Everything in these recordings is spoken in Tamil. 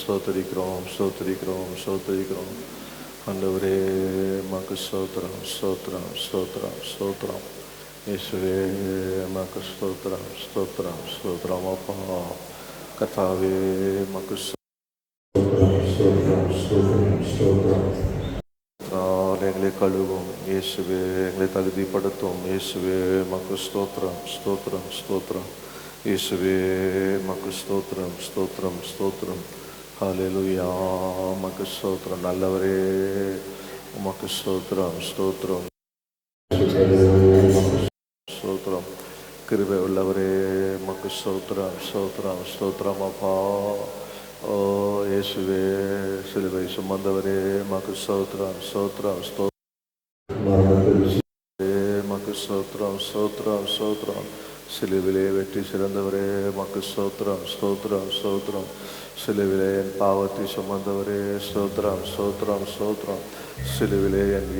ஸ்தோத்தரிக்கிறோம் ஸ்தோத்தரிக்கிறோம் ஸ்தோத்தரிக்கிறோம். ஆண்டவரே மக்கு ஸ்தோத்திரம் ஸ்தோத்திரம் ஸ்தோத்திரம் ஸ்தோத்திரம். இயேசுவே மக்கு ஸ்தோத்திரம் ஸ்தோத்திரம் ஸ்தோத்திரம். அப்பா கர்த்தாவே மக்கு ஸ்தோத்திரம் ஸ்தோத்திரம் ஸ்தோத்திரம். எங்களை கழுவும் இயேசுவே, எங்களை தகுதிப்படுத்தும் இயேசுவே, மக்கு ஸ்தோத்திரம் ஸ்தோத்திரம் ஸ்தோத்திரம். இயேசுவே மக்கு ஸ்தோத்திரம் ஸ்தோத்திரம் ஸ்தோத்திரம். ஹல்லேலூயா மக்கு ஸ்தோத்திரம். நல்லவரே உமக்கு ஸ்தோத்திரம் ஸ்தோத்திரம் ஸ்தோத்திரம். கிருபை உள்ளவரே மக்கு ஸ்தோத்திரம் ஸ்தோத்திரம் ஸ்தோத்திரம். அப்பா ஓ இயேசுவே சிலுவை சுமந்தவரே மக்கு ஸ்தோத்திரம் ஸ்தோத்திரம் ஸ்தோத்திரம். மக்கு ஸ்தோத்திரம் ஸ்தோத்திரம் ஸ்தோத்திரம். சிலுவிலே வெற்றி சிறந்தவரே மக்கு ஸ்தோத்திரம் ஸ்தோத்திரம் ஸ்தோத்திரம். சிலுவிலே என் பாவத்தை சுமந்தவரே ஸ்தோத்திரம் ஸ்தோத்திரம் ஸ்தோத்திரம். சிலுவிலே என்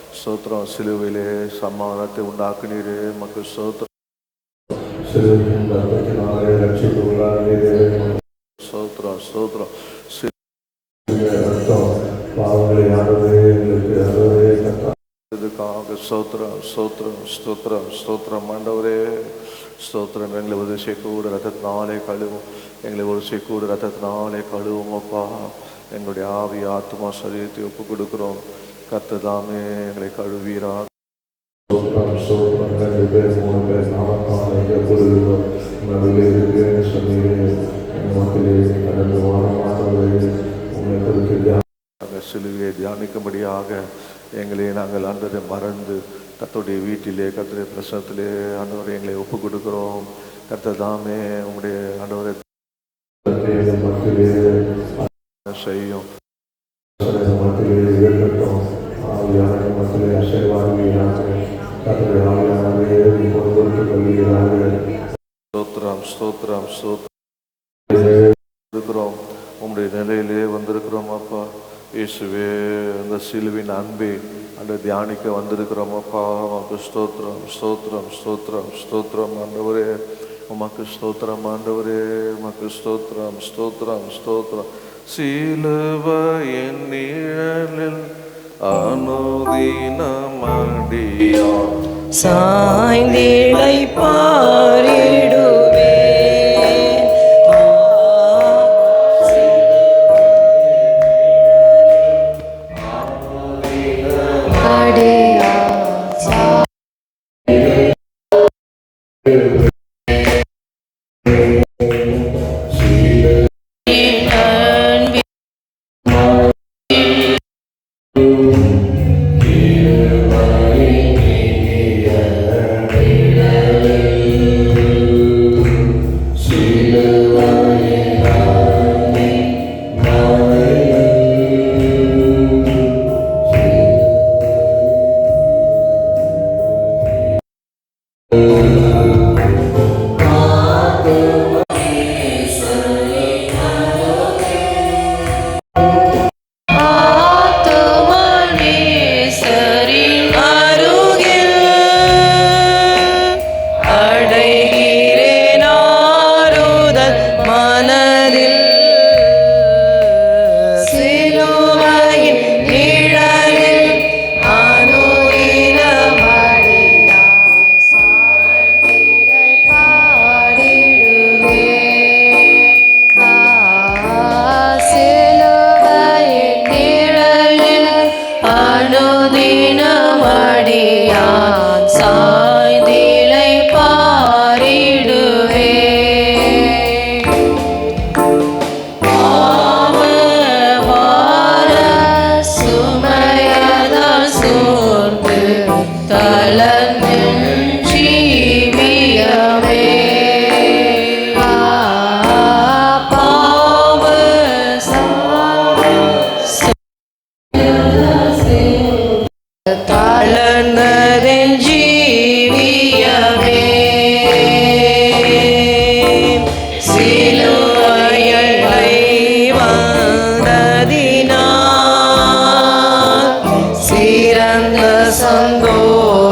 ஸ்தோத்திரம். சிலுவிலே சமாதானத்தை உண்டாக்குனீரே மக்கு ஸ்தோத்திரம். ஸ்தோத்திரம் ஸ்தோத்திரம். இதுக்காக ஸ்தோத்திரம் ஸ்தோத்திரம் ஸ்தோத்திரம் ஸ்தோத்திரம். ஆண்டவரே ஸ்தோத்திரம். எங்களை ஒரு சேக்கூட ரத்தத்தினாலே கழுவும், எங்களை ஒரு சேக்கூட ரத்தத்தினாலே கழுவும். அப்பா எங்களுடைய ஆவி ஆத்மா சரீரத்தை ஒப்பு கொடுக்கிறோம். கர்த்ததாமே எங்களை கழுவீரா. சிலுவையை தியானிக்கும்படியாக எங்களை நாங்கள் ஆண்டவரை மறந்து கர்த்தருடைய வீட்டிலே கர்த்தருடைய பிரசனத்திலே ஆண்டவரை எங்களை ஒப்பு கொடுக்கிறோம். கர்த்ததாமே உங்களுடைய ஆண்டவரை செய்யும். ஸ்தோத்திரம் ஸ்தோத்திரம் ஸ்தோத்திரம். உங்களுடைய நிலையிலே வந்திருக்கிறோம் அப்பா இயேசுவே. அந்த சிலுவின் அன்பை அந்த தியானிக்க வந்திருக்கிறோம் அப்பா. உமக்கு ஸ்தோத்திரம் ஸ்தோத்திரம் ஸ்தோத்திரம் ஸ்தோத்திரம். ஆண்டவரே உமக்கு ஸ்தோத்திரம் ஆண்டவரே உமக்கு ஸ்தோத்திரம் ஸ்தோத்திரம் ஸ்தோத்திரம். சிலுவையின் நிழலில் அனுதினமடியா சாய்ந்திழை பாரிடுவே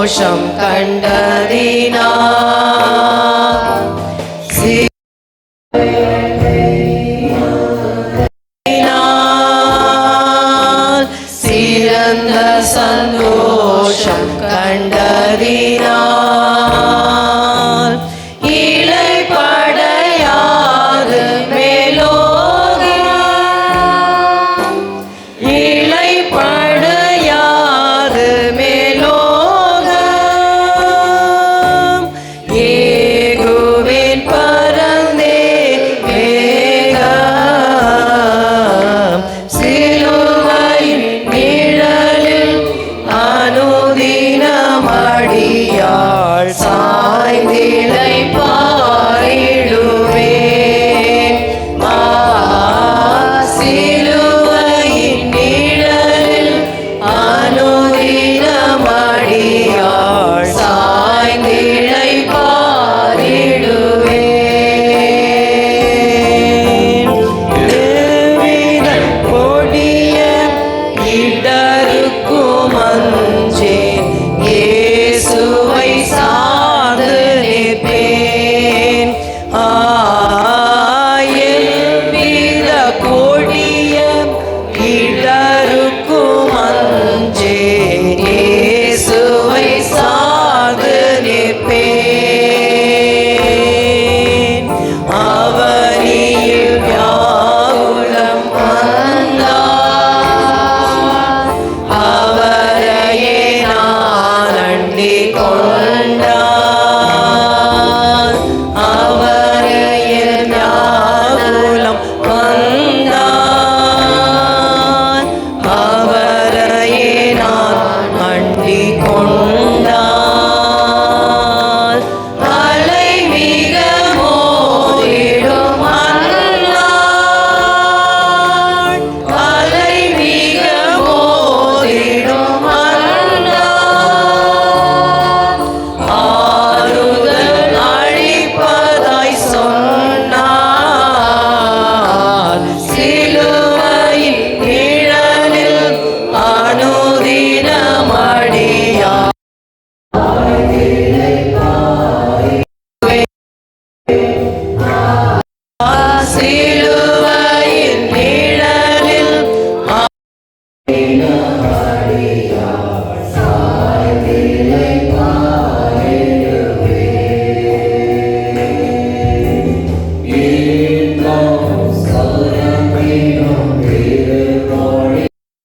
சந்தோஷம் கண்டதினால் சிறந்த சந்தோஷம் கண்டதினால் இளைப்படையாது மேலோகம் இளைப்படையாது மேலோகம் ஏகுவேன் பரந்தே வேகம் சிலுவையின் நிழலில் அனுதினமடியாள் சாய்ந்திலை பாரிடுவேன் சிலுவையின் நிழலில் அனுதினமடியாள் சாய்ந்திலை பாரிடுவேன் எவ்வித கொடிய இடருக்கும் அஞ்சேன் இயேசுவை சார்ந்து நிற்பேன் எவ்வித கொடிய இடருக்கும் அஞ்சேன் இயேசுவை சார்ந்து நிற்பேன் அவனியில் வியாகுலம் வந்தார் அவரையே நான் அண்டிக் கொண்டான் அவரையில் வியாகுலம் வந்தான் அவரையே நான் அண்டிக் கொண்டான் அலை மிக மோதிடும் அந்நாள் அலை மிக மோதிடும் அந்நாள் ஆறுதல் அளிப்பதாய் சொன்னார் சிலுவையின் நிழலில் அனுதினமடியார் சிலுவையின் நிழலில்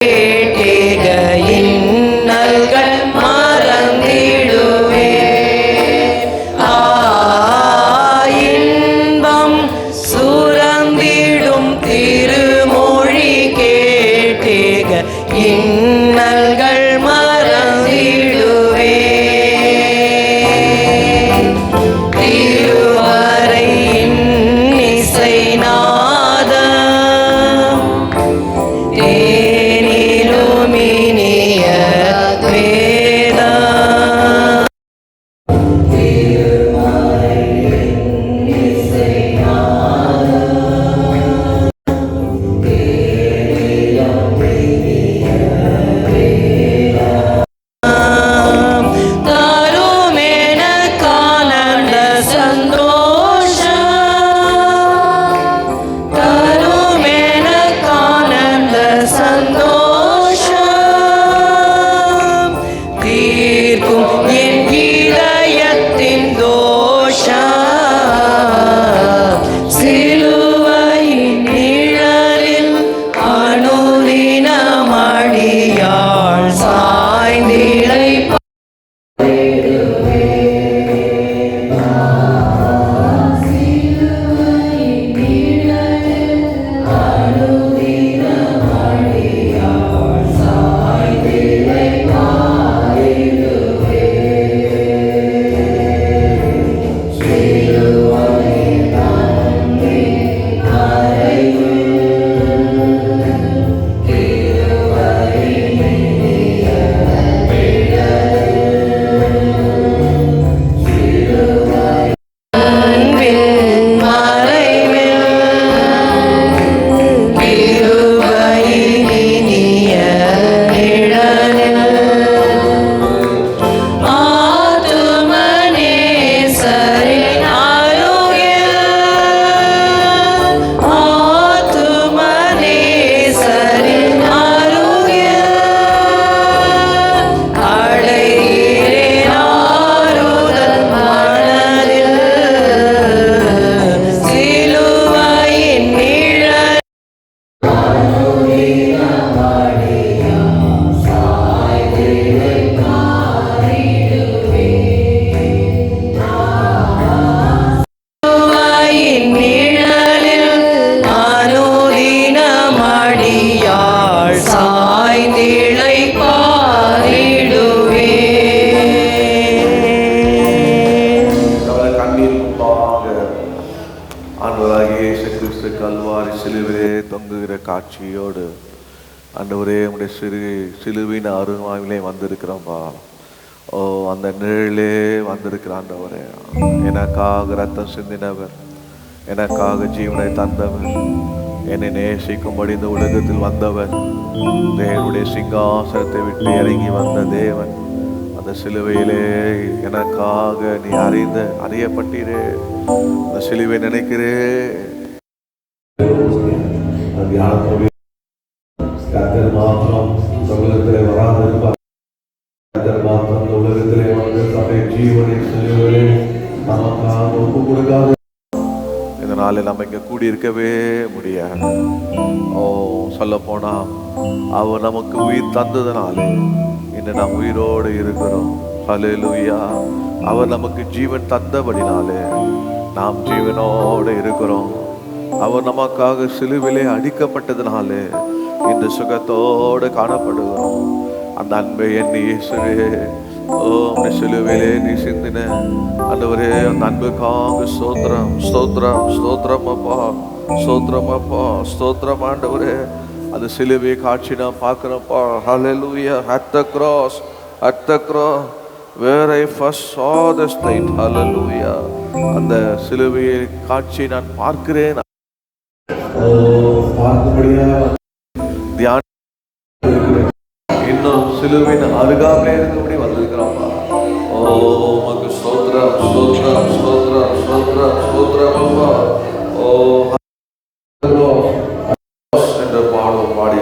கேட்டிக இன்னல்கள் மறந்திடுவேன் இன்பம் சுரந்திடும் திருமொழி கேட்டிக இன்னல்கள் மறந்திடுவேன் திருவரை இன்னிசை நாதம் கல்வாரி சிலுவிலே தொங்குகிற காட்சியோடு ஆண்டவரே உடைய சிலுவின் அருகாமையிலே வந்திருக்கிறோம்பா. ஓ, அந்த நிழலே வந்திருக்கிற ஆண்டவரே, எனக்காக ரத்தம் சிந்தினவர், எனக்காக ஜீவனை தந்தவர், என்னை நேசிக்கும்படி இந்த உலகத்தில் வந்தவர், தேவனுடைய சிங்காசனத்தை விட்டு இறங்கி வந்த தேவன், அந்த சிலுவையிலே எனக்காக நீ அறியப்பட்டீரே. அந்த சிலுவை நினைக்கிறே கர்த்தர் மாத்திரம் உலகத்திலே வராது இருப்பார். கர்த்தர் மாத்திரம் இந்த உலகத்திலே வந்து தன்னுடைய ஜீவனை சிலுவையிலே நமக்காக ஒப்பு கொடுக்காது. இதனால நம்ம இங்க கூடியிருக்கவே முடியாது. ஓ, சொல்ல போனா அவர் நமக்கு உயிர் தந்ததுனாலே இன்று நாம் உயிரோடு இருக்கிறோம். ஹல்லேலூயா. அவர் நமக்கு ஜீவன் தந்தபடினாலே நாம் ஜீவனோடு இருக்கிறோம். அவர் நமக்காக சிலுவிலே அடிக்கப்பட்டதுனாலே இந்த சுகத்தோடு காணப்படுகிறோம். அந்த அன்பை எண்ணி இயேசுவே, ஓ, உம்முடைய சிலுவிலே நீ சிந்தின ஆண்டவரே, அந்த அன்புக்காக ஸ்தோத்திரம் ஸ்தோத்திரம் ஸ்தோத்திரம் அப்பா, ஸ்தோத்திரம் அப்பா, ஸ்தோத்திரம் ஆண்டவரே. அந்த சிலுவை காட்சி நான் பார்க்கிறேன்ப்பா. ஹல்லேலூயா. At the cross, where I first saw the state. ஹல்லேலூயா. அந்த சிலுவை காட்சி நான் பார்க்கிறேன். தியான இன்னும் சிலுவின் அருகாமே இருக்கபடி வந்திருக்கிறோம்ப்பா. ஓ, உமக்கு ஸ்தோத்திரம் ஸ்தோத்திரம் ஸ்தோத்திரம் ஸ்தோத்திரம் ஸ்தோத்திரம் அப்பா. ஓ, என்று பாடுவோம். பாடி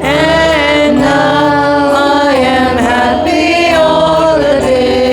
And now I am happy all the day.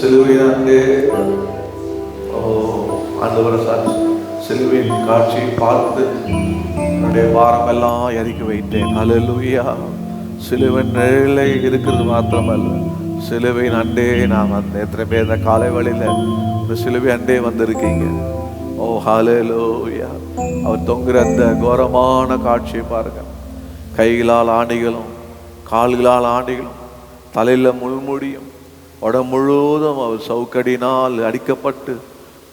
சிலுவையின் அன்பே. ஓ ஆண்டவரே, சிலுவையின் காட்சியை பார்த்து என்னுடைய பாரம் எல்லாம் இறக்கி வைத்தேன். ஹல்லேலூயா. சிலுவையின் நிழலை இருக்கிறது மாத்திரமல்ல, சிலுவையின் அண்டே நான் வந்தேன். எத்தனை பேர் இந்த காலை வழியில இந்த சிலுவை அண்டே வந்திருக்கீங்க? ஓ ஹல்லேலூயா. அவர் தொங்குற அந்த கோரமான காட்சியை பாருங்க. கைகளால் ஆணிகளும் கால்களால் ஆணிகளும் தலையில முள்முடியும் உடம்பு முழுவதும் அவர் சவுக்கடினால் அடிக்கப்பட்டு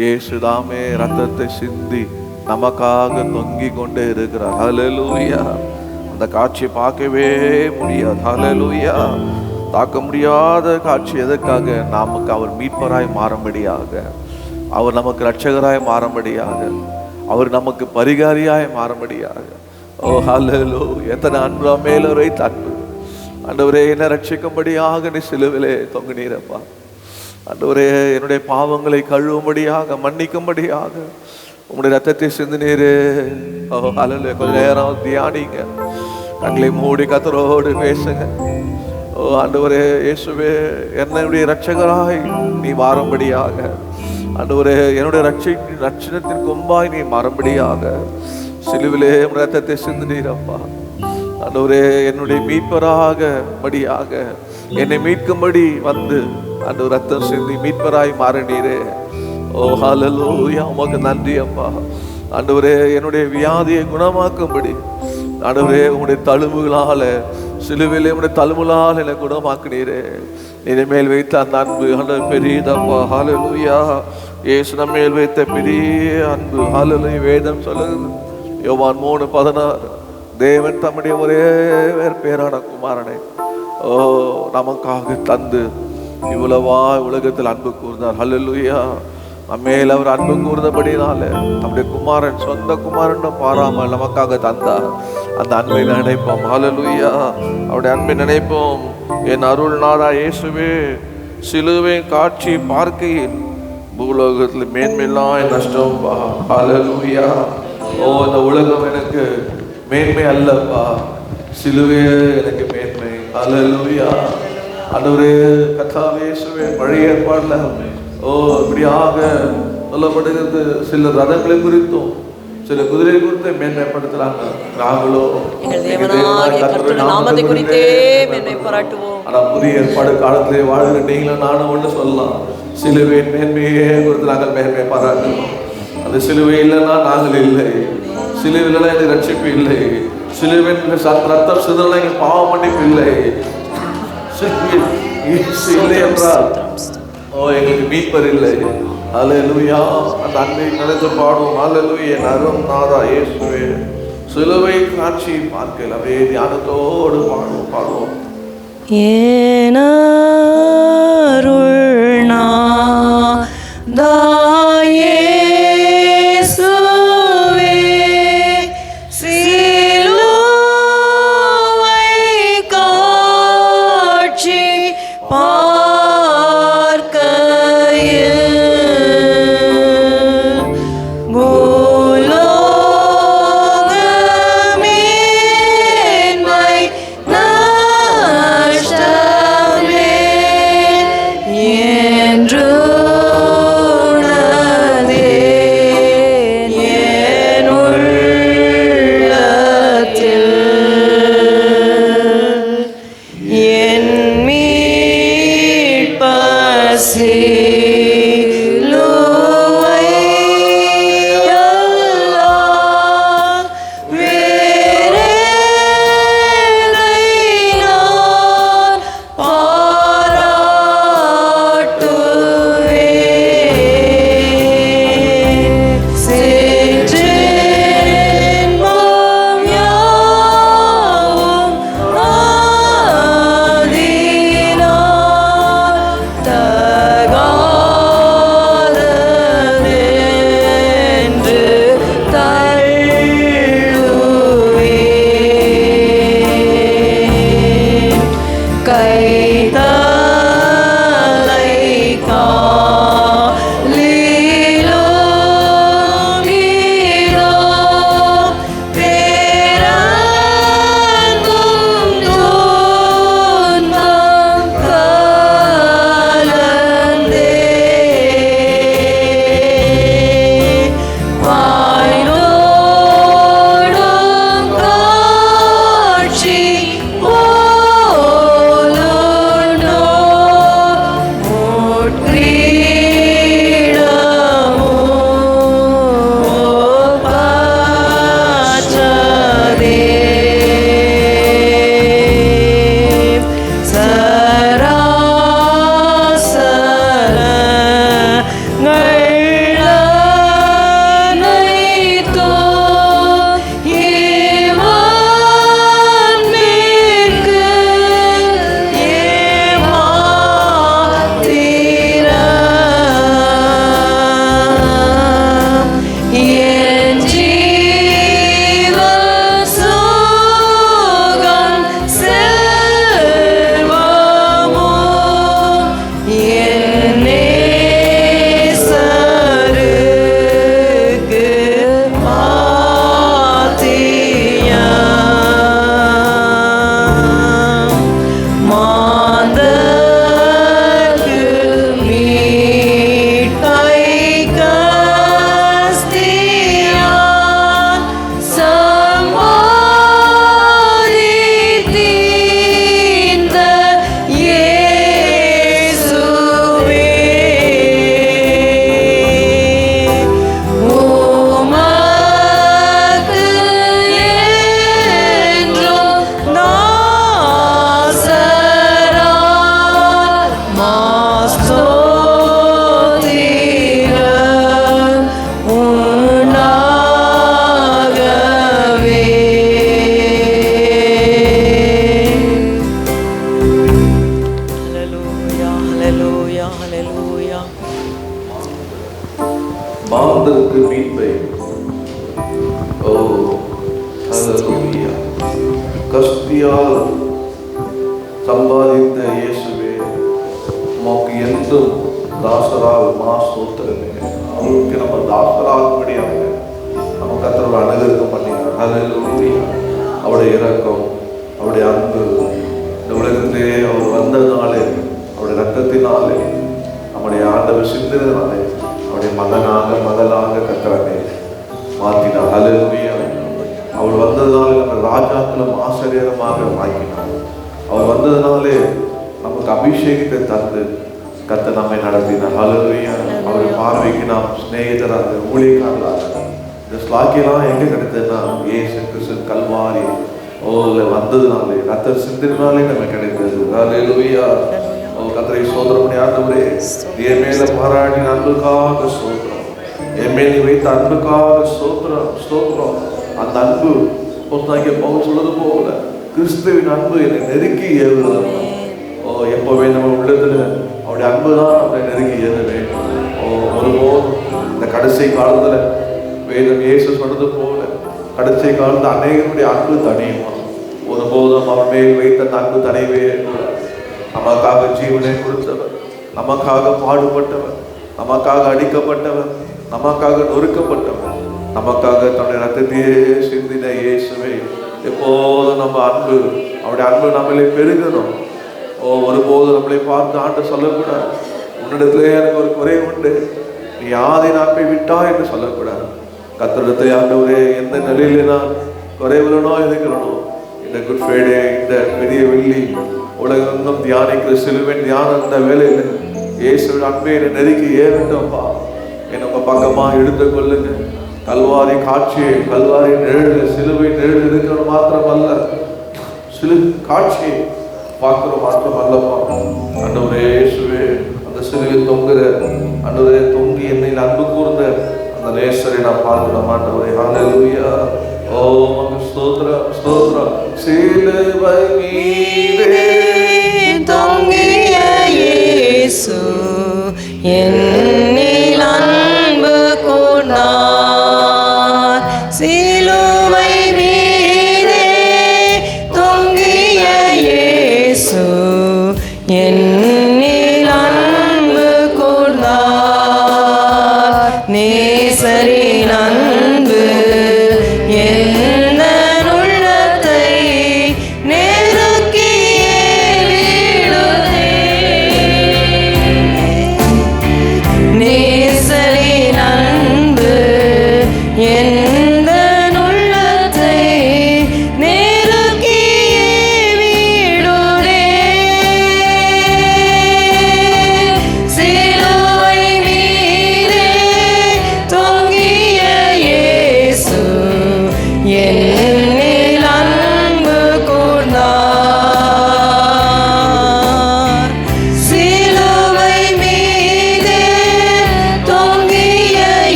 இயேசுதாமே ரத்தத்தை சிந்தி நமக்காக தொங்கி கொண்டே இருக்கிறார். ஹல்லேலூயா. அந்த காட்சியை பார்க்கவே முடியாது. ஹல்லேலூயா. தாக்க முடியாத காட்சி. எதற்காக? நமக்கு அவர் மீட்பராய் மாறும்படியாக, அவர் நமக்கு இரட்சகராய் மாறும்படியாக, அவர் நமக்கு பரிகாரியாய் மாறும்படியாக. ஓ ஹல்லேலூயா. எத்தனை அன்பு மேலரை அன்பு. ஆண்டவரே, என்னை ரட்சிக்கும்படியாக நீ சிலுவிலே தொங்குனீரப்பா. ஆண்டவரே, என்னுடைய பாவங்களை கழுவும்படியாக, மன்னிக்கும்படியாக உங்களுடைய ரத்தத்தை சிந்தினீரே. ஓ ஹல்லேலூயா. கொஞ்ச நேரம் தியானிங்க, கண்களை மூடி கர்த்தரோடு பேசுங்க. ஓ ஆண்டவரே, இயேசுவே, என்னுடைய இரட்சகராய் நீ மாறும்படியாக, ஆண்டவரே, என்னுடைய ரட்சணத்தின் கொம்பாய் நீ மாறும்படியாக சிலுவிலே ரத்தத்தை சிந்தினீரப்பா. ஆண்டவரே, என்னுடைய மீட்பராக படியாக என்னை மீட்கும்படி வந்து ஆண்டவர் ரத்தம் சிந்தி மீட்பராய் மாறினீரே. ஓ ஹல்லேலூயா. உமக்கு நன்றி அப்பா. ஆண்டவரே, என்னுடைய வியாதியை குணமாக்கும்படி ஆண்டவரே உங்களுடைய தழும்புகளால, சிலுவையிலே உங்களுடைய தழும்புகளால் என்னை குணமாக்குனீரே. இனிமேல் வைத்த அந்த அன்பு ஆண்டவர் பெரியதப்பா. ஹல்லேலூயா. இயேசு நம்மேல் வைத்த பெரிய அன்பு. ஹல்லேலூயா. வேதம் சொல்லுது, யோவான் 3:16, தேவன் தம்முடைய ஒரே பேரான குமாரனை ஓ நமக்காக தந்து இவ்வளவா உலகத்தில் அன்பு கூர்ந்தார். ஹல்லேலூயா. நம்மேல் அவர் அன்பு கூர்ந்தபடினால நம்முடைய குமாரன், சொந்த குமாரன் பாராமல் நமக்காக தந்தார். அந்த அன்பை நினைப்போம். ஹல்லேலூயா. அவருடைய அன்பை நினைப்போம். என் அருள்நாதா இயேசுவே, சிலுவை காட்சி பார்க்கையில் பூலோகத்தில் மேன்மையெல்லாம் நஷ்டம். ஹல்லேலூயா. ஓ இந்த உலகம் எனக்கு மேன்மை அல்லப்பா, சிலுவே எனக்கு மேன்மை. ஹல்லேலூயா. ஆண்டவரே, கர்த்தாவே இயேசுவே, பழைய ஏற்பாடுல ஓ இப்படியாக சொல்லப்படுகிறது. சில ரதங்களை குறித்தும் சில குதிரை குறித்து மேன்மைப்படுத்துறாங்க. நாங்களோ நாமத்தை குறித்தே மேன்மை பாராட்டுவோம். ஆனா புதிய ஏற்பாடு காலத்திலே வாழ்கிற நீங்களும் நானும் ஒன்று சொல்லலாம், சிலுவையின் மேன்மையே குறித்து நாங்கள் மேன்மை பாராட்டணும். அந்த சிலுவை இல்லைன்னா நாங்கள் இல்லை, சிலுவையில் எனக்கு ரட்சிப்பு இல்லை, சிலுவையின் ரத்தம் சிதறல எங்களுக்கு பாவ மன்னிப்பு இல்லை. இல்லை என்றால் ஓ எங்களுக்கு மீட்பர் இல்லை. ஹல்லேலூயா. அந்த அன்பை நினைத்து பாடுவோம். ஹல்லேலூயா. என் அருள்நாதா இயேசுவே, சிலுவை காட்சி பார்க்கையில் அப்படியே தியானத்தோடு பாடுவோம். என் அருள்நாதா God. ஹalleluya. மாந்தருக்கு மீட்பை. ஓ ஹalleluya. கஸ்தியால் சம்பாதித்த இயேசுவே, உமக்கு என்றும் தாசரால் சோத்திரமே. அவருக்கு நம்ம தாசராகும்படியாக நம்ம கர்த்தரோட அனுகிரகம் பண்ணினார். ஹalleluya. அவருடைய இரக்கம், அவருடைய அன்பு இந்த உலகத்திலே அவர் வந்ததுனாலே, அவருடைய ரத்தத்தினாலே, நம்முடைய ஆண்டவர் சிந்தினாலே, அவருடைய மகளாக கர்த்தரை மாற்றினார். ஹalleluya. அவர் வந்ததுனாலே நம்ம ராஜாக்களும் ஆசிரியரமாக ஆக்கினார். அவர் வந்ததுனாலே நமக்கு அபிஷேகத்தை தந்து கர்த்தர் நம்மை நடத்தினார். ஹalleluya. அவருடைய பார்வைக்கு நாம் சிநேகிதராக, ஊழியக்காரராக. இந்த ஸ்லாக்கியெல்லாம் எங்க கிடைத்ததுன்னா இயேசு கிறிஸ்து கல்வாரி வந்ததுனாலே, கர்த்தர் சிந்தினாலே நம்ம கிடைத்தது. ஹalleluya. கர்த்தரை ஸ்தோத்திரம் பண்ணி, ஆண்டவரே என் மேல பாராட்டி அன்புக்காக ஸ்தோத்திரம், என் மேல் நீ வைத்த அன்புக்காக ஸ்தோத்திரம் ஸ்தோத்திரம். அந்த அன்பு பவுல் சொல்றது போல கிறிஸ்துவின் அன்பு என்னை நெருக்கி ஏறுகிறது. எப்பவே நம்ம உள்ளத்துல அவருடைய அன்பு தான் நம்மை நெருக்கி ஏற வேண்டும். ஒருபோதும் இந்த கடைசி காலத்துல வேதம் இயேசு சொன்னது போல கடைசி காலத்துல அநேகருடைய அன்பு தனியுமா. ஒருபோதும் அவர் மேல் வைத்த அந்த அன்பு தனியவே கூடாது. நமக்காக ஜீவனை கொடுத்தவர், நமக்காக பாடுபட்டவர், நமக்காக அடிக்கப்பட்டவர், நமக்காக நொறுக்கப்பட்டவர், நமக்காக தன்னுடைய ரத்தத்தையே சிந்தின இயேசுவை எப்போதும் நம்ம அன்பு, அவருடைய அன்பு நம்மளே பெருகணும். ஒருபோது நம்மளை பார்த்து ஆண்டு சொல்லக்கூடாது, உன்னிடத்துல எனக்கு ஒரு குறை உண்டு, நீ யாதை நாட்டை விட்டா என்று சொல்லக்கூடாது. கர்த்தரிடத்தை ஆண்டவரே எந்த நிலையில நான் குறைவுலனோ இருக்கிறனோ, இந்த குட் ஃப்ரைடே, இந்த பெரிய வெள்ளி உலகெங்கும் தியானிக்கிற சிலுவின் தியானம் இந்த வேலையில இயேசுவின் அன்பை என்னை நெருக்கி ஏறட்டும்பா, என்னை உங்க பக்கமா எடுத்துக் கொள்ளுங்க. கல்வாரி காட்சியை, கல்வாரி நிழல், சிலுவை நிழல் இருக்கிற மாத்திரம் அல்ல, காட்சியை பார்க்கிற மாத்திரம் அல்லப்பா. ஆண்டவரே இயேசுவே, அந்த சிலுவையில் தொங்குற ஆண்டவரே, தொங்கி என்னை அன்பு கூர்ந்த அந்த நேசரை நான் பார்க்கணும். ஆண்டவரே ஹalleluya. ஓ உமக்கு ஸ்தோத்திரம் ஸ்தோத்திரம். சிலுவை மீதே தொங்கிய இயேசு என்னில் அன்பு கூர்ந்தார். சிலுவை மீதே தொங்கிய இயேசு என்னில் அன்பு கூர்ந்தார். நேசரின் அன்பு எந்த உள்ளத்தை நெருக்கியே விடுதே.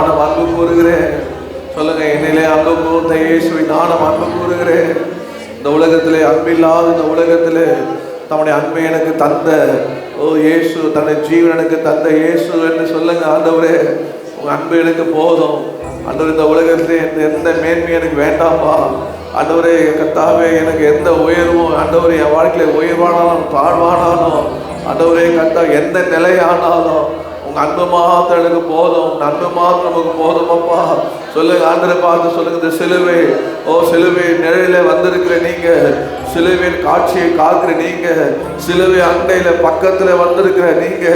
நானும் அன்பு கூறுகிறேன். சொல்லுங்க, என்னிலே அன்பு கூர்ந்த இயேசுவை நானும் அன்பு கூறுகிறேன். இந்த உலகத்திலே அன்பில்லாத இந்த உலகத்திலே தம்முடைய அன்பை எனக்கு தந்த இயேசு, தன்னுடைய ஜீவன் எனக்கு தந்த இயேசு என்று சொல்லுங்க. ஆண்டவரே, உங்க அன்பு எனக்கு போதும். ஆண்டவர், இந்த உலகத்திலே எந்த மேன்மையும் எனக்கு வேண்டாமா. ஆண்டவரே, கர்த்தாவே, எனக்கு எந்த உயர்வும், ஆண்டவரே, என் வாழ்க்கையில உயர்வானாலும் தாழ்வானாலும், ஆண்டவரே கர்த்தா, எந்த நிலையானாலும் உங்க அன்பு மாத்திரம் எனக்கு போதும். உங்க அன்பு மாத்திரம் நமக்கு போதும் அப்பா. சொல்லுங்க, ஆண்டவரை பார்த்து சொல்லுங்க, இந்த சிலுவை, சிலுவை நிழலில வந்திருக்கிற நீங்க, சிலுவையின் காட்சியை காக்கிற நீங்க, சிலுவை அண்டையில பக்கத்துல வந்திருக்கிற நீங்க,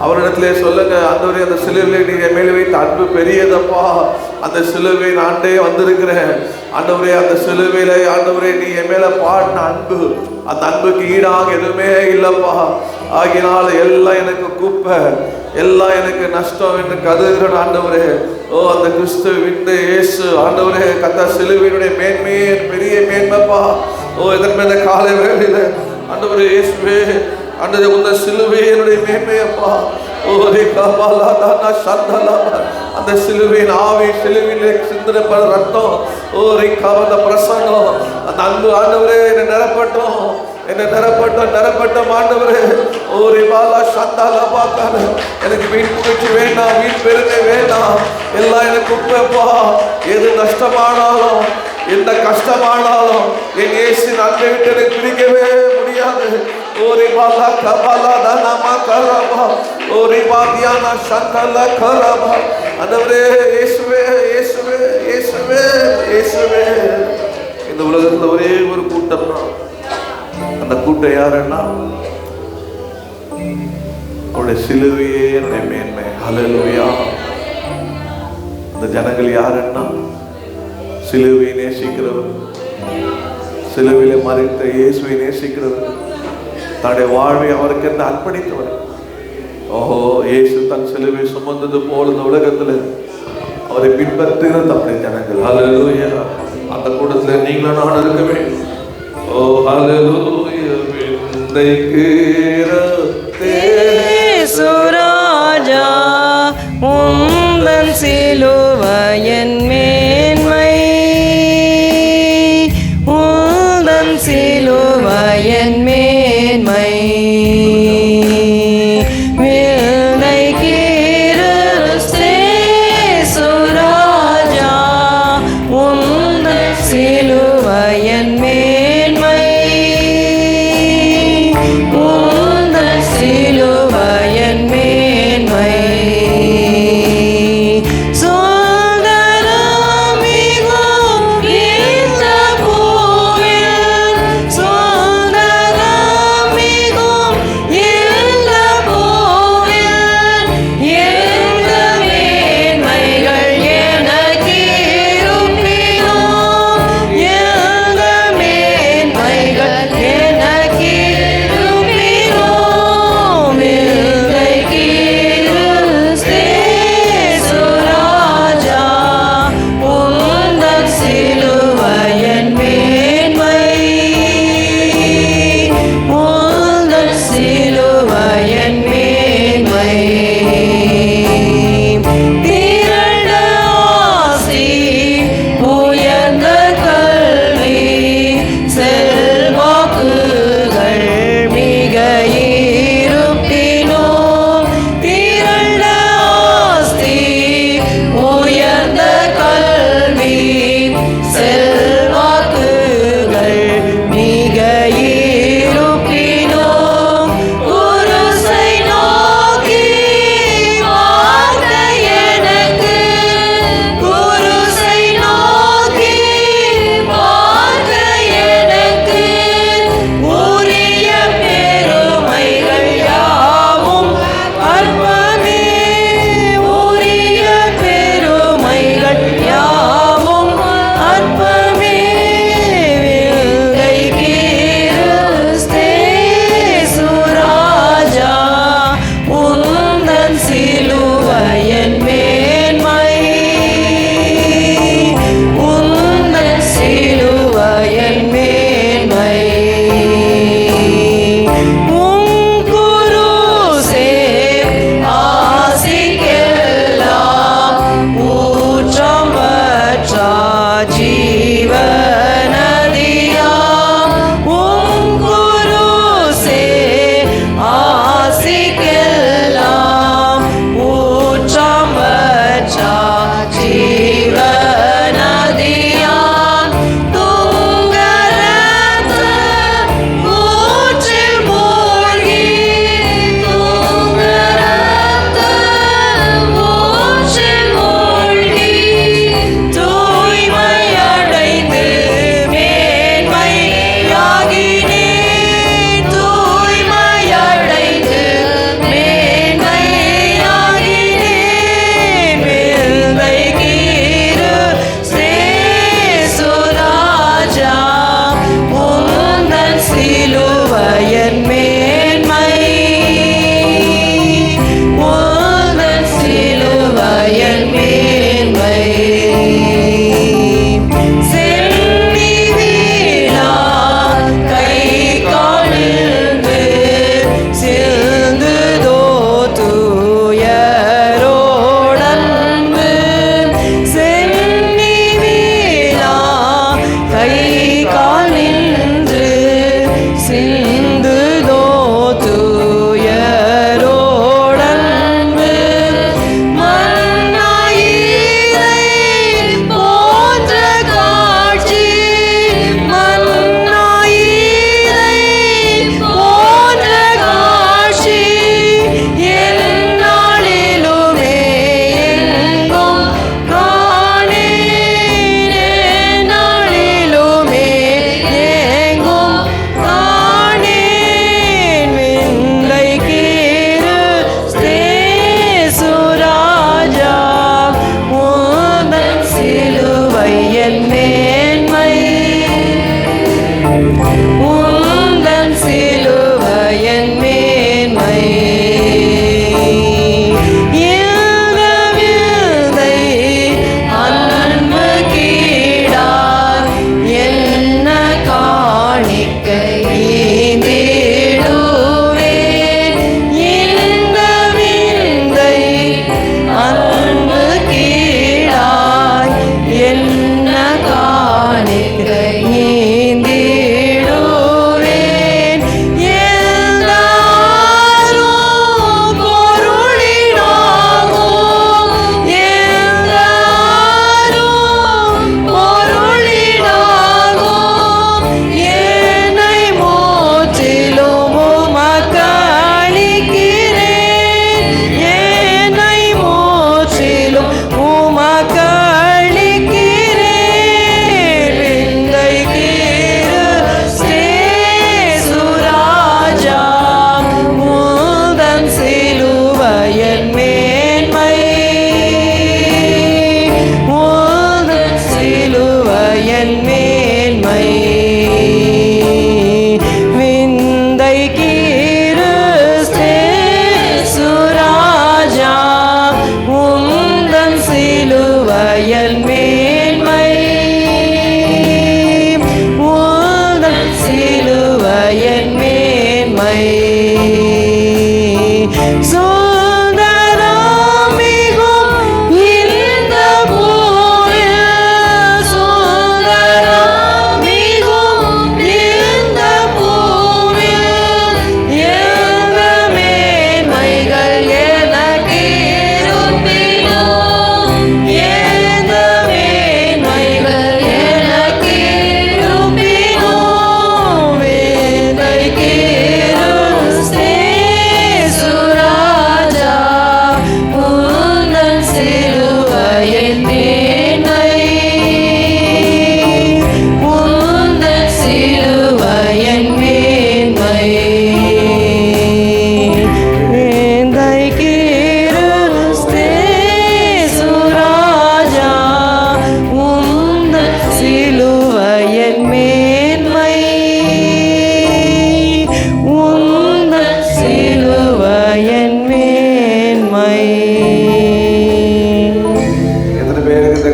அவரிடத்திலே சொல்லுங்க, ஆண்டவரே, அந்த சிலுவையை நீங்க மேலே வைத்த அன்பு பெரியதப்பா. அந்த சிலுவையின் ஆண்டே வந்திருக்கிறேன் ஆண்டவரே. அந்த சிலுவையில ஆண்டவரே நீ என் மேல பாடின அன்பு, அந்த அன்புக்கு ஈடாக எதுவுமே இல்லப்பா. ஆகினால் எல்லாம் எனக்கு குப்பை, எல்லாம் எனக்கு நஷ்டம் என்று கருதுகிற ஆண்டவரே. அந்த கிறிஸ்து விட்டு இயேசு ஆண்டவரே கர்த்தா, சிலுவையினுடைய மேன்மையே பெரிய மேன்மைப்பா. இதன் மேல காலை வேளையில ஆண்டவரே இயேசுவே, ஆண்டவரே, உந்த சிலுவையினுடைய மேன்மையப்பா. அந்த சிலுவையின் ஆவி, சிலுவையிலே சிந்தனைப்பட ரத்தம், அந்த பிரசன்னம், அந்த அன்பு ஆண்டவரே என்னை நிரப்பட்டும், என்னை நிரப்பட்டும் ஆண்டவரே. எனக்கு வீண் புகழ்ச்சி வேண்டாம், வீண் பெருமை வேண்டாம், எல்லாம் எனக்கு உப்பப்பா. எது நஷ்டமானாலும், எந்த கஷ்டமானாலும் என் இயேசுவின் அன்பை விட்டு எனக்கு பிரிக்கவே முடியாது. இந்த உலகத்துல ஒரே ஒரு கூட்டம் தான். அந்த கூட்டம் யாருன்னா அவருடைய சிலுவையே என்னுடைய மேன்மை. ஹல்லேலூயா. இந்த ஜனங்கள் யாருன்னா சிலுவையை நேசிக்கிறவர், சிலுவையிலே மரித்த இயேசுவை நேசிக்கிறவர், தன்னுடைய வாழ்வை அவருக்கு என்று அர்ப்பணித்தவர். இயேசு தன் சிலுவை சுமந்தது போல இந்த உலகத்துல அவரை பின்பற்றுகிற தம்முடைய ஜனங்கள். ஹல்லேலூயா. அந்த கூட்டத்தில் நீங்களும் நான் இருக்க வேண்டும். ஹல்லேலூயா. சுராஜா உந்தன் சிலுவையின் மேன்மை, உந்தன் சிலுவையின் மேன்மை, வில்லை கிறிஸ்தே சுராஜா உந்தன் சிலுவையின் மேன்மை, உந்தன் சிலுவையின் மேன்மை.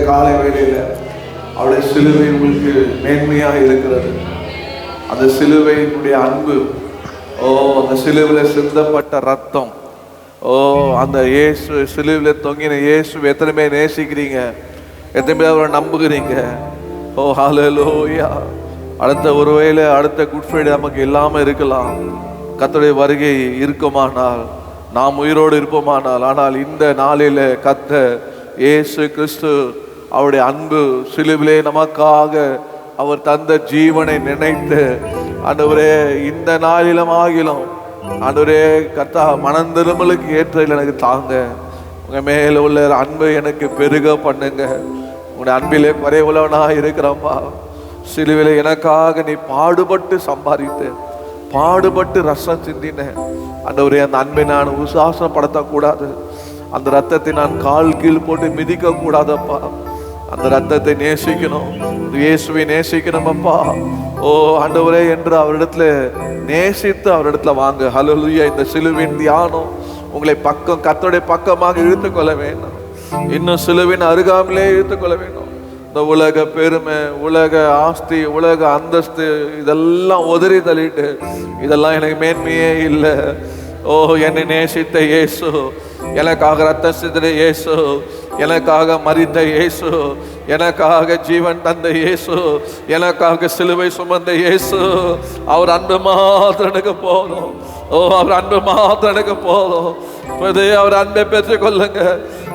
காலை வேளையில அவருடைய சிலுவை உங்களுக்கு மேன்மையாக இருக்கிறது. அந்த சிலுவையினுடைய அன்பு, ஓ அந்த சிலுவையில் சிந்தப்பட்ட ரத்தம், ஓ அந்த இயேசு சிலுவையில் தொங்கின இயேசு எத்தனை பேர் நேசிக்கிறீங்க, எத்தனை பேர் அவரை நம்புகிறீங்க? ஓ ஹல்லேலூயா. அடுத்த ஒருவேளை அடுத்த குட் ஃப்ரைடே நமக்கு இல்லாமல் இருக்கலாம். கர்த்தருடைய வருகை இருக்குமானால், நாம் உயிரோடு இருப்போமானால், ஆனால் இந்த நாளில் கர்த்தர் இயேசு கிறிஸ்து அவருடைய அன்பு சிலுவிலே நமக்காக அவர் தந்த ஜீவனை நினைத்து, ஆண்டவரே இந்த நாளிலும் ஆகிலும் ஆண்டவரே கர்த்தா மனம் திரும்பலுக்கு ஏற்றதில் எனக்கு தாங்க, உங்க மேல உள்ள அன்பை எனக்கு பெருக பண்ணுங்க. உங்களுடைய அன்பிலே குறைவுள்ளவனாக இருக்கிறப்பா, சிலுவிலே எனக்காக நீ பாடுபட்டு சம்பாதித்து, பாடுபட்டு ரசம் சிந்தின ஆண்டவரே, அந்த அன்பை நான் உசாசனப்படுத்தக்கூடாது, அந்த ரத்தத்தை நான் கால் கீழ் போட்டு மிதிக்க கூடாதப்பா. அந்த ரத்தத்தை நேசிக்கணும், இயேசுவை நேசிக்கணும் அப்பா. ஓ ஆண்டவரே என்று அவரிடத்துல நேசித்து அவரிடத்துல வாங்க. ஹல்லேலூயா. இந்த சிலுவின் தியானம் உங்களை பக்கம் கர்த்தருடைய பக்கமாக இழுத்துக்கொள்ள வேண்டும். இன்னும் சிலுவின் அருகாமலே இழுத்துக்கொள்ள வேண்டும். இந்த உலக பெருமை, உலக ஆஸ்தி, உலக அந்தஸ்து இதெல்லாம் உதறி தள்ளிட்டு, இதெல்லாம் எனக்கு மேன்மையே இல்லை. ஓ என்னை நேசித்த இயேசு, எனக்காக ரத்த சிந்தின இயேசு, எனக்காக மரித்த இயேசு, எனக்காக ஜீவன் தந்த இயேசு, எனக்காக சிலுவை சுமந்த இயேசு, அவர் அன்பு மாத்திரம் எனக்கு போதும். ஓ அவர் அன்பு மாத்திரம் எனக்கு போதும். அவர் அன்பை பெற்றுக் கொள்ளுங்க.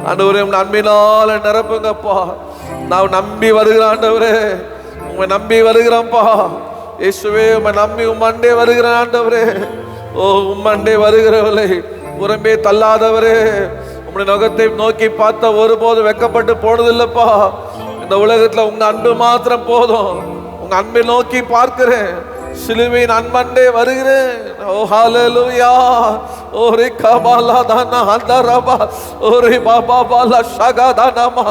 ஆண்டவரே உங்க அன்பினால நிரப்புங்கப்பா. நான் நம்பி வருகிறேன் ஆண்டவரே, உங்க நம்பி வருகிறேன்ப்பா. இயேசுவே உங்க நம்பி உம்மண்டே வருகிறேன் ஆண்டவரே. ஓ உம்மண்டே வருகிறவளை புறம்பே தள்ளாதவரே, உங்களுடைய நகத்தை நோக்கி பார்த்த ஒருபோது வெக்கப்பட்டு போனதில்லைப்பா. இந்த உலகத்துல உங்க அன்பு மாத்திரம் போதும். உங்க அன்பை நோக்கி பார்க்கிறேன், சிலுவையின் அன்பண்டே வருகிறேன். ஓ ஹல்லேலூயா. ஓ ரிகபாலா தானா ஹந்தரபா, ஓ ரிபாபா பாலா ஷகதானமா,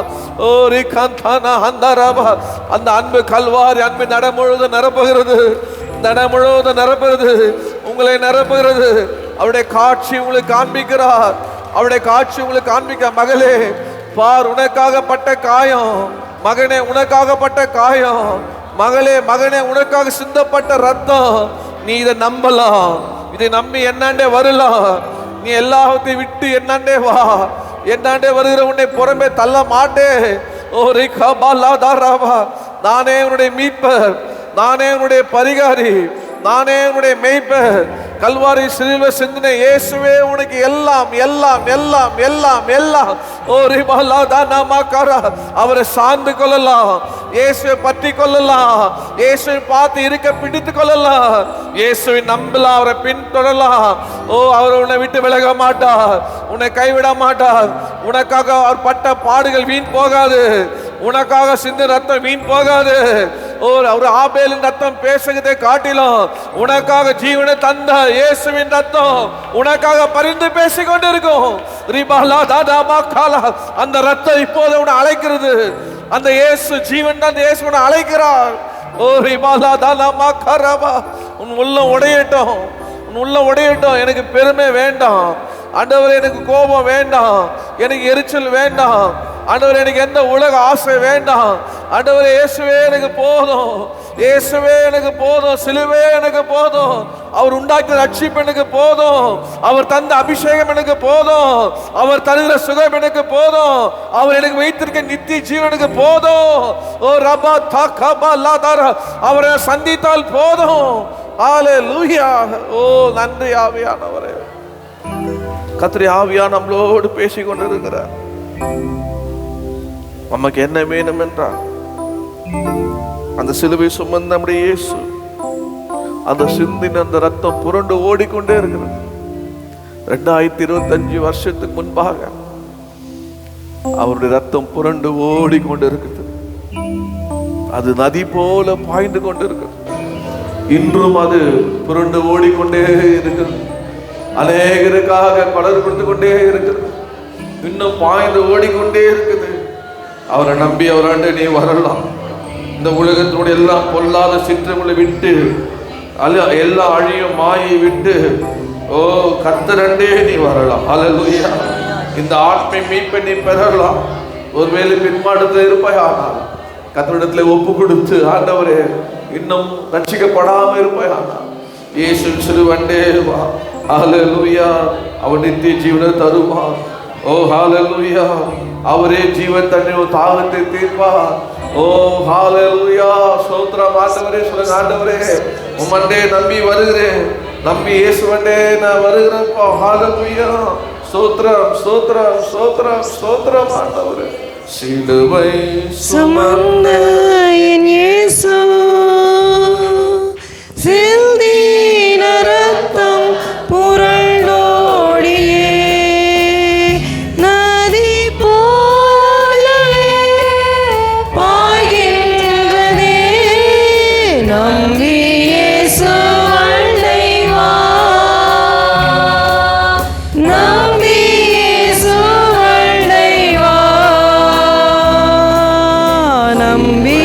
ஓ ரிகந்தானா ஹந்தரபா. அந்த அன்பு கல்வாரி அன்பு நடமுழுது நிரப்புகிறது, நடமுழுது நிரப்புகிறது, உங்களை நிரப்புகிறது. அவருடைய காட்சி உங்களுக்கு காண்பிக்கிறார், அவருடைய காட்சி உங்களுக்கு காண்பிக்க. மகளே பார், உனக்காகப்பட்ட காயம், மகனே உனக்காகப்பட்ட காயம், மகளே மகனே உனக்காக சிந்தப்பட்ட ரத்தம். நீ இதை நம்பலாம், இதை நம்பி என்னாண்டே வரலாம். நீ எல்லாத்தையும் விட்டு என்னாண்டே வா, என்னாண்டே வருகிற உன்னை புறம்பே தள்ள மாட்டே. ஓ ரிகபாலாதாராவா, நானே உன்னுடைய மீட்பர், நானே உன்னுடைய பரிகாரி, நானே உன்னுடைய மேய்ப்பர். கல்வாரி சிலுவை சிந்தின இயேசுவே உனக்கு எல்லாம் எல்லாம் எல்லாம் எல்லாம் எல்லாம். ஓ ரிபாலாதானமாகாரா, அவரை சார்ந்து கொள்ளலாம், இயேசுவை பற்றி கொள்ளலாம், இயேசுவை பார்த்து இருக்க பிடித்து கொள்ளலாம், இயேசுவை நம்பலாம், அவரை பின்தொடரலாம். ஓ அவர் உன்னை விட்டு விலக மாட்டார், உன்னை கைவிட மாட்டார். உனக்காக அவர் பட்ட பாடுகள் வீண் போகாது, உனக்காக சிந்த ரத்தம் வீண் போகாது. ஒரு ஆபேலின் ரத்தம் பேசுகிறதை காட்டிலும் உனக்காக ஜீவனை தந்த இயேசுவின் ரத்தம் உனக்காக பரிந்து பேசிக் கொண்டிருக்கும். அந்த ரத்தம் இப்போது உன்னை அழைக்கிறது. அந்த இயேசு ஜீவன் தான் இயேசு உன்னை அழைக்கிறார். ஓ ரிபாலா தானாமா கரபா, உன் உள்ளம் உடையட்டும், உன் உள்ளம் உடையட்டும். எனக்கு பெருமை வேண்டாம் ஆண்டவரே, எனக்கு கோபம் வேண்டாம், எனக்கு எரிச்சல் வேண்டாம் ஆண்டவரே, எனக்கு எந்த உலக ஆசை வேண்டாம் ஆண்டவரே. இயேசுவே எனக்கு போதும், இயேசுவே எனக்கு போதும், சிலுவே எனக்கு போதும், அவர் உண்டாக்கிய ரட்சிப்பு எனக்கு போதும், அவர் தந்த அபிஷேகம் எனக்கு போதும், அவர் தருகிற சுகம் எனக்கு போதும், அவர் எனக்கு வைத்திருக்க நித்திய ஜீவனுக்கு போதும். ஓ ரபா தாகபா லாதாரா, அவரை சந்தித்தால் போதும். ஹல்லேலூயா. ஓ நன்றி ஆவியானவரே. கர்த்தருடைய ஆவியானவர் நம்மளோடு பேசிக் கொண்டிருக்கிறார். நமக்கு என்ன வேணும் என்றால் அந்த சிலுவை சுமந்த நம்முடைய இயேசு, அந்த சிந்தின அந்த ரத்தம் புரண்டு ஓடிக்கொண்டே இருக்கிறது. 2025 வருஷத்துக்கு முன்பாக அவருடைய ரத்தம் புரண்டு ஓடிக்கொண்டு இருக்குது. அது நதி போல பாய்ந்து கொண்டு இருக்குது. இன்றும் அது புரண்டு ஓடிக்கொண்டே இருக்கிறது. அநேகருக்காக பலர் கொடுத்து கொண்டே இருக்கிறது. இன்னும் பாய்ந்து ஓடிக்கொண்டே இருக்குது. அவரை நம்பி அவராண்டு நீ வரலாம். இந்த உலகத்தினுடைய எல்லாம் பொல்லாத சிற்றங்களை விட்டு, எல்லா அழியும் மாயை விட்டு, ஓ கர்த்தரண்டே நீ வரலாம். ஹல்லேலூயா. இந்த ஆத்மை மீட்பை நீ பெறலாம். ஒருவேளை பின்மாற்றத்தில் இருப்பாயானால் கர்த்தரிடத்தில் ஒப்பு கொடுத்து ஆண்டவரே இன்னும் ரட்சிக்கப்படாம இருப்பாயானால் இயேசு சிறுவண்டே வா. ஹல்லேலூயா. அவர் நித்திய ஜீவனை தருவார். ஓ ஹல்லேலூயா. அவரே ஜீவன் தண்ணீர் தாகத்தை தீர்ப்பார். ஓ ஹல்லேலூயா. ஸ்தோத்திரம் ஆண்டவரே. சொல்லுங்க ஆண்டவரே உம்மண்டே நம்பி வருகிறேன், நம்பி இயேசுவண்டே நான் வருகிறேன்ப்பா. ஹல்லேலூயா. ஸ்தோத்திரம் ஸ்தோத்திரம் ஸ்தோத்திரம் ஸ்தோத்திரம் ஆண்டவரே. சிலுவை சுமந்த என் இயேசு சிந்தின ரத்தம் புரண்டோடியே நதி போலவே பாய்கின்றதே. நம்பி இயேசு அண்டை வா, நம்பி இயேசு அண்டை வா, நம்பி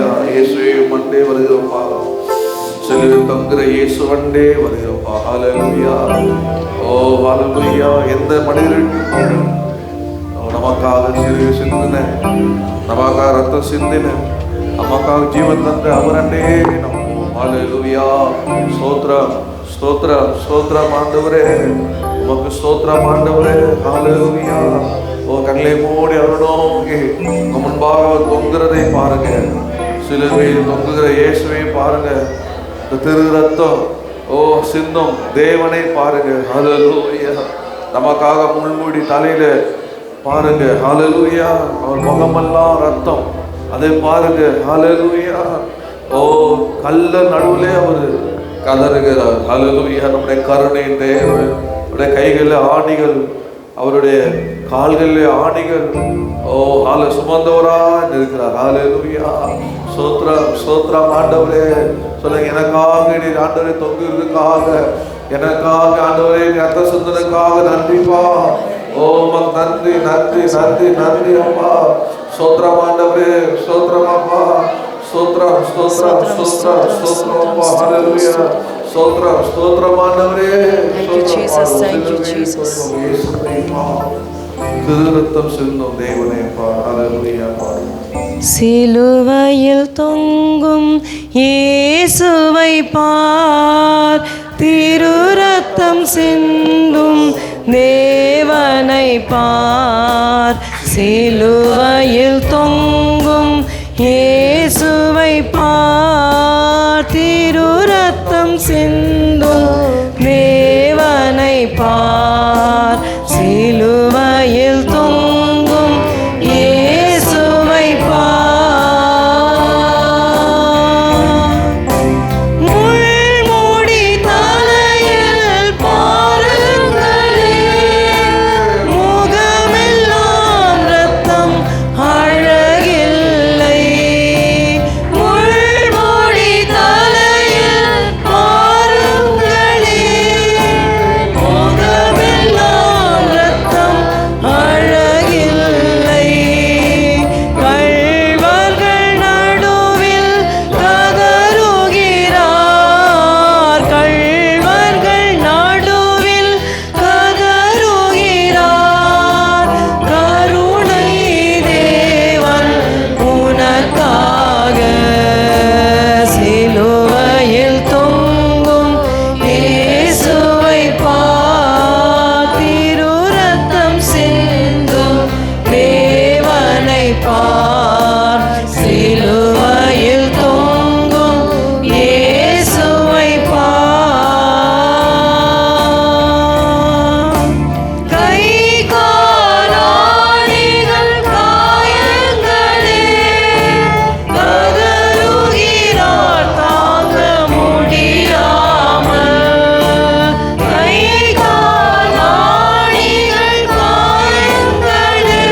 ஹalleluya. இயேசுவே மண்டே வருகிறோம்ப்பா. சிலுவையில் தொங்குகிற இயேசுவண்டே வருகிறோம்ப்பா. ஹalleluya. ஓ ஹalleluya. எந்த மனிதருக்கு நமக்காக சிலுவை சிந்தின, நமக்காக ரத்தம் சிந்தின, நமக்காக ஜீவன் தந்த அவரண்டே நம்ம. ஹalleluya. ஸ்தோத்திரம் ஸ்தோத்திரம் ஸ்தோத்திரம் ஆண்டவரே, உமக்கு ஸ்தோத்திரம் ஆண்டவரே. ஹalleluya. ஓ கண்களை மூடி அவனோக்கி முன்பாக தொங்குகிறதை பாருங்க. சிலுவையில் தொங்குகிற இயேசுவை பாருங்க. இந்த திரு ரத்தம் ஓ சிந்தும் தேவனை பாருங்க. ஹalleluya. நமக்காக முள்முடி தலையில பாருங்க. ஹalleluya. அவர் முகமெல்லாம் ரத்தம், அதை பாருங்க. ஹalleluya. ஓ கல்ல நடுவிலே அவர் கதறுகிறார். ஹalleluya. நம்முடைய கருணை தேவன். அவருடைய கைகளில் ஆணிகள், அவருடைய கால்களில் ஆணிகள். ஓ சுமந்தவரா இருக்கிறார். ஹalleluya. ஸ்தோத்திரம் ஸ்தோத்திரம் ஆண்டவரே. சொல்லுங்க, எனக்காக நீர் ஆண்டவரே தொங்குறதுக்காக, எனக்காக ஆண்டவரே ரத்த சிந்தனைக்காக நன்றிப்பா. ஓ நன்றி நன்றி நன்றி நன்றி அப்பா. ஸ்தோத்திரம் ஆண்டவரே, ஸ்தோத்திரம் அப்பா. ஸ்தோத்திரம் ஸ்தோத்திரம் ஸ்தோத்திரம் ஸ்தோத்திரம் அப்பா. ஹalleluya. ஸ்தோத்திரம் ஸ்தோத்திரம் ஆண்டவரே. Thank you Jesus, thank you Jesus. திருரத்தம் சிந்தும் தேவனே அப்பா. ஹalleluya. சிலுவையில் தொங்கும் இயேசுவை பார், திரு ரத்தம் சிந்தும் தேவனை பார். சிலுவையில் தொங்கும் இயேசுவை பார், திரு ரத்தம் சிந்தும் தேவனை பார். சிலுவையில் தொங்கும் இயேசுவை பார். முள்முடி தலையில் பாருங்களே, முகமெல்லாம் ரத்தம் அழகில்லை. முள்முடி தலையில் பாருங்களே, முகமெல்லாம் ரத்தம் அழகில்லை. கள்வர்கள் நடுவில் கதறுகிறார், கள்வர்கள் நடுவில் கதறுகிறார். கருணை தேவன் உனக்காக சிலுவையில் தொங்கும் இயேசுவை பார், திரு ரத்தம் சிந்தும் தேவனை பார். சிலுவையில் தொங்கும் இயேசுவை பார். கை காலாணிகள் காயங்களே, கதறுகிறார் தாங்க முடியாமல். கை காலாணிகள் காயங்களே,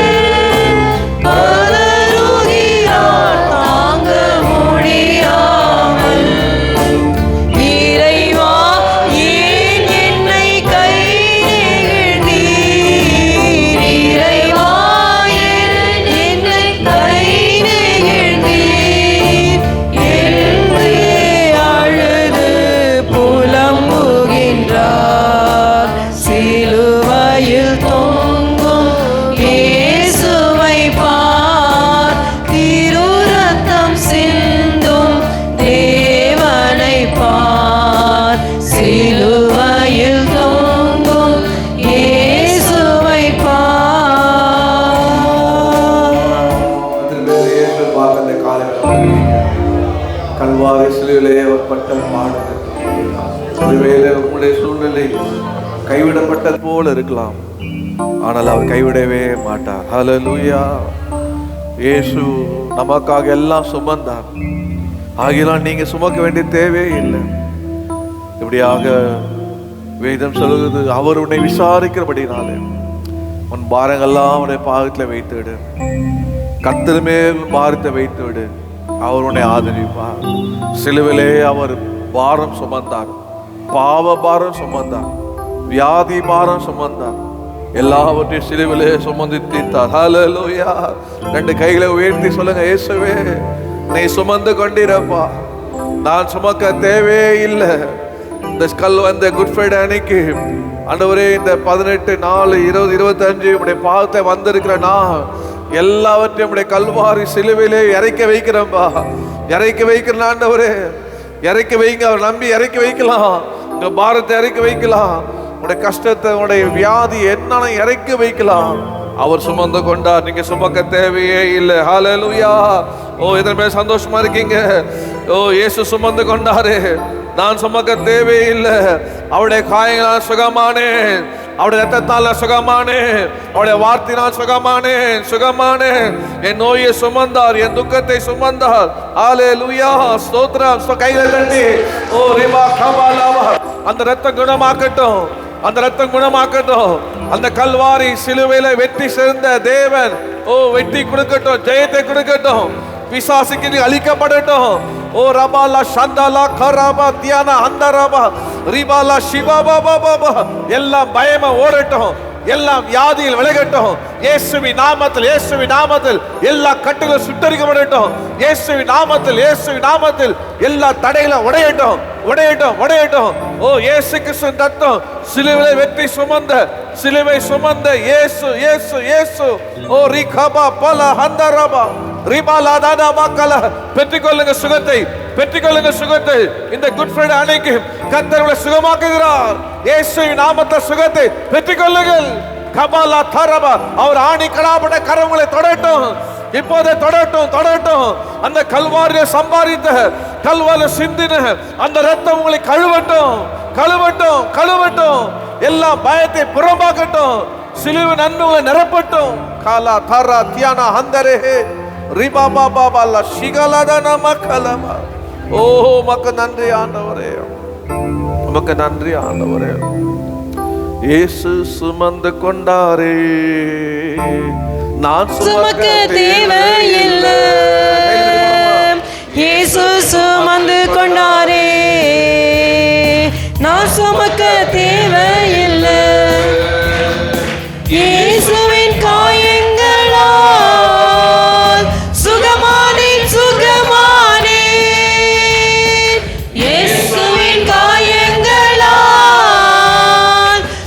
கதறுகிறார் தாங்க முடியாமல். இறைவா ஏன் என்னை கை நெகிழ்ந்தீர், இறைவா ஏன் என்னை கை நெகிழ்ந்தீர் என்றே அழுது புலம்புகின்றார். சிலுவையில் தொங்கும் இயேசுவை பார், திரு ரத்தம் சிந்தும் தேவனை பார். சிலுவையில் தொங்கும் இயேசுவை பார். கல்வாரி சிலுவிலே அவர் பட்ட பாடுகள், ஒருவேளை உங்களுடைய சூழ்நிலை கைவிடப்பட்டது போல இருக்கலாம், ஆனால் அவர் கைவிடவே மாட்டார். ஹalleluya. இயேசு நமக்காக எல்லாம் சுமந்தார். ஆகியெல்லாம் நீங்க சுமக்க வேண்டிய தேவையே இல்லை. இப்படியாக வேதம் சொல்லுகிறது, அவர் உன்னை விசாரிக்கிறபடினாலே உன் பாரங்கள்லாம் அவருடைய பாதத்தில் வைத்து விடு. கர்த்தர் மேல் பாரத்தை வைத்து விடு, அவர் உன்னை ஆதரிப்பார். சிலுவிலே அவர் பாரம் சுமந்தார், பாவ பாரம் சுமந்தார், வியாதி பாரம் சுமந்தார், எல்லாவற்றையும் சிலுவிலே சுமந்து தீர்த்தார். ஹalleluya. ரெண்டு கைகளை உயர்த்தி சொல்லுங்க, இயேசுவே நீ சுமந்து கொண்டிருப்பா. நான் சுமக்க தேவையே இல்லை. இந்த இந்த குட் ஃப்ரைடே அன்னைக்கு ஆண்டவரே, இந்த 18 4 20 25 உடைய பாவத்தை வந்திருக்கிற நான் எல்லாவற்றையும் உடைய கல்வாரி சிலுவையிலே இறக்கி வைக்கிறேன்பா. இறக்கி வைக்கிறேன் ஆண்டவரே, இறக்கி வைங்க. அவர் நம்பி இறக்கி வைக்கலாம். உங்க பாரத்தை இறக்கி வைக்கலாம். உடைய கஷ்டத்தை, உடைய வியாதி என்னன்னு இறக்கி வைக்கலாம். அவர் சுமந்து கொண்டார். நீங்க சுமக்க தேவையே இல்லை. ஹல்லேலூயா. ஓ, இதன் சந்தோஷமா இருக்கீங்க. ஓ, இயேசு சுமந்து கொண்டாரு. நான் சுமக்க தேவையில்லை. அவருடைய காயங்களால் சுகமானேன். அவருடைய ரத்தத்தால் சுகமானேன். அவருடைய வார்த்தையினால் சுகமானேன். சுகமானேன். என் நோயை சுமந்தார், என் துக்கத்தை சுமந்தார். ஹல்லேலூயா. ஸ்தோத்திரம். கையில தட்டி ஓ ரிபா கபாலாவா, அந்த ரத்தம் குணமாக்கட்டும். அந்த ரத்தம் குணமாக்கட்டும். அந்த கல்வாரி சிலுவையில வெற்றி சேர்ந்த தேவன் ஓ வெற்றி கொடுக்கட்டும், ஜெயத்தை கொடுக்கட்டும். பிசாசுக்கு அழிக்கப்படட்டும். ஓ ரபாலா சந்தாலா கராபா தியானா அந்தராபா ரிபாலா சிவாபா பாபா, எல்லாம் பயமா ஓடட்டும். எல்லாம் வியாதியில் விலகட்டும். இயேசுவின் நாமத்தில், இயேசுவின் நாமத்தில் எல்லா கட்டுகளும் சுட்டரிக்கப்படட்டும். இயேசுவின் நாமத்தில், இயேசுவின் நாமத்தில் எல்லா தடைகளும் உடையட்டும், உடையட்டும், உடையட்டும். ஓ, இயேசு கிறிஸ்துவின் ரத்தம் சிலுவை வெற்றி சுமந்த, சிலுவை சுமந்த இயேசு, இயேசு, இயேசு. ஓ ரிகபா பல ஹந்தரபா ரிபாலா தானா மக்கள பெற்றுக்கொள்ளுங்க சுகத்தை, பெற்றுக்கொள்ளுங்க சுகத்தை. இந்த குட் ஃப்ரைடே அன்னைக்கு கர்த்தர் உங்களை சுகமாக்குகிறார். இயேசுவின் நாமத்தில் சுகத்தை பெற்றுக்கொள்ளுங்கள். கபாலா தரபா, அவர் ஆணி கடாபட கரங்களை தொடட்டும். இப்போதே தொடட்டும், தொடட்டும். அந்த கல்வாரியை சம்பாதித்த, கல்வாரில சிந்தின அந்த ரத்தம் உங்களை கழுவட்டும், கழுவட்டும், கழுவட்டும். எல்லா பயத்தை புறம்பாக்கட்டும். சிலுவை நன்மைகளை நிரப்பட்டும். காலா தாரா தியானா ஹந்தரே ரிபா பாபா பாலா ஷிகலதன மக்கலமா. ஓ, உமக்கு நன்றி ஆண்டவரே, உமக்கு நன்றி ஆண்டவரே. இயேசு சுமந்து கொண்டாரே, நான் சுமக்க தேவையில்லை. இயேசு சுமந்து கொண்டாரே, நான் சுமக்க தேவையில்லை. இயேசுவின் காயங்களால் சுகமானேன், சுகமானேன். இயேசுவின் காயங்களால்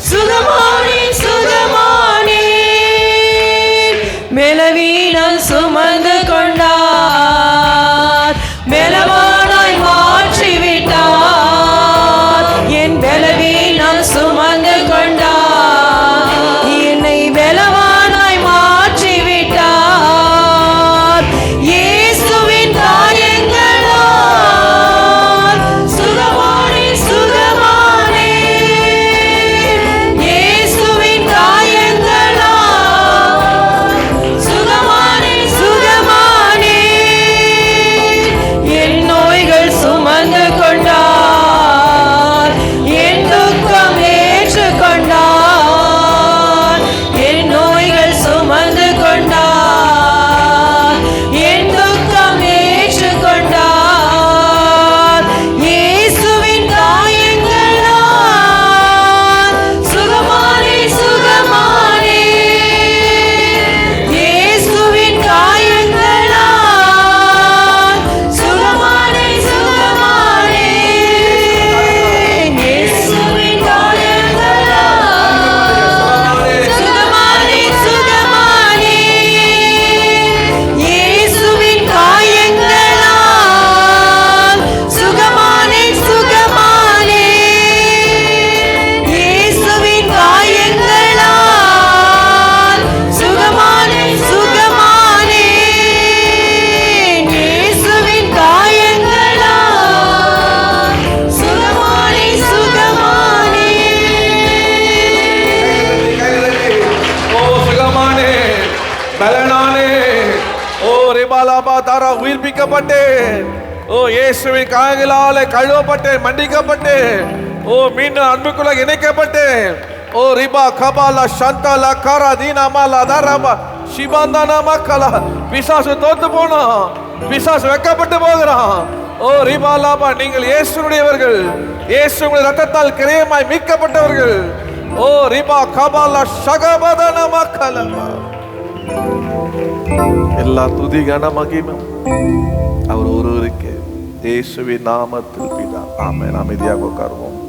சுகமானேன், சுகமானேன். பலவீனம் சுமந்து கொண்டார், பலவானாய் மாற்றிவிட்டார். என் பலவீனம் சுமந்து கொண்டார், என்னை பலவானாய் மாற்றிவிட்டார். இயேசுவின் காயங்களால் சுகமானேன், சுகமானேன். இயேசுவின் காயங்களால் சுகமானேன், சுகமானேன். என் நோய்கள் சுமந்து கொண்டார், என் துக்கம் ஏற்றுக்கொண்டார். என் நோய்கள் சுமந்து கொண்டார், என் துக்கம் ஏற்றுக்கொண்டார். இயேசுவின் காயங்களால் சுகமானேன், சுகமானேன். இயேசுவின் காயங்களால் சுகமானேன், சுகமானேன். இயேசுவின் காயங்களால் சுகமானேன், சுகமானேன். இயேசுவின் காயங்களால் சுகமானேன், சுகமானேன். இயேசுவின் காயங்களால் சுகமானேன், சுகமானேன். இயேசுவின் காயங்களால் சுகமானேன், சுகமானேன். ஓ சுகமானே, பலனானே. ஓ ரிபாலாபா தாரா உயிர்ப்பிக்கப்பட்டேன். ஓ இயேசுவின் காயங்களாலே கழுவப்பட்டேன், மன்னிக்கப்பட்டேன். ஓ மீண்டும் அன்புக்குள்ள இணைக்கப்பட்டேன். ஓ ரிபா கபாலா சந்தாலா காரா தீனாமாலா தாராபா சிபாந்தானா மக்களா. பிசாசு தோத்து போனான், பிசாசு வெக்கப்பட்டு போகிறான். ஓ ரிபாலாபா, நீங்கள் இயேசுடையவர்கள், இயேசுடைய ரத்தத்தால் கிரயமாய் மீட்கப்பட்டவர்கள். ஓ ரிபா கபாலா ஷகபதன மக்களா. எல்லா துதி கன மகிமை அவர் ஒருவருக்கே. இயேசுவின் நாமத்தில் பிதா. ஆமென். அமைதியாக உட்காருவோம்.